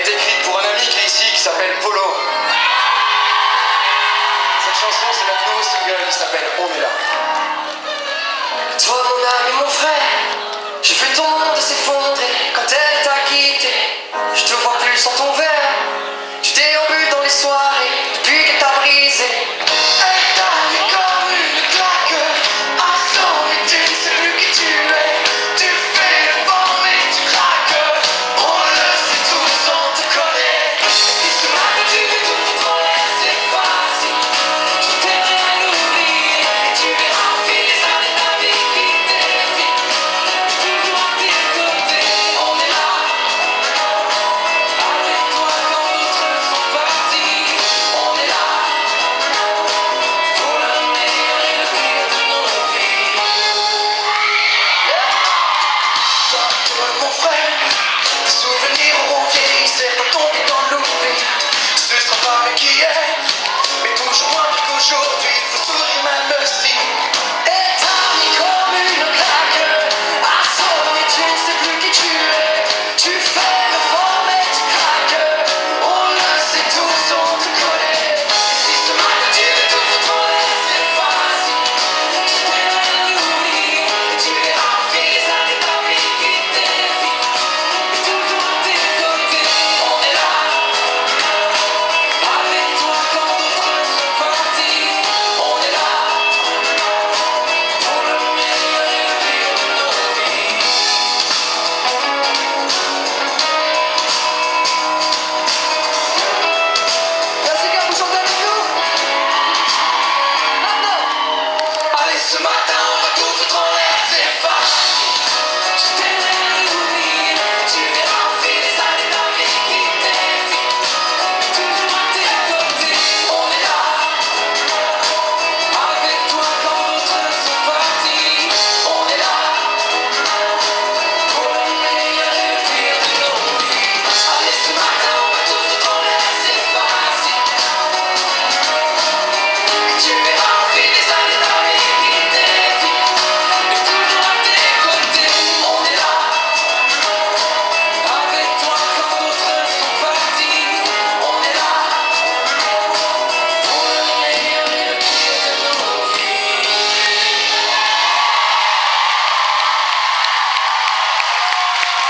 été écrite pour un ami qui est ici, qui s'appelle Polo. Cette chanson, c'est notre nouveau single, il s'appelle On est là. Toi, mon ami, mon frère, j'ai vu ton monde s'effondrer quand elle t'a quitté.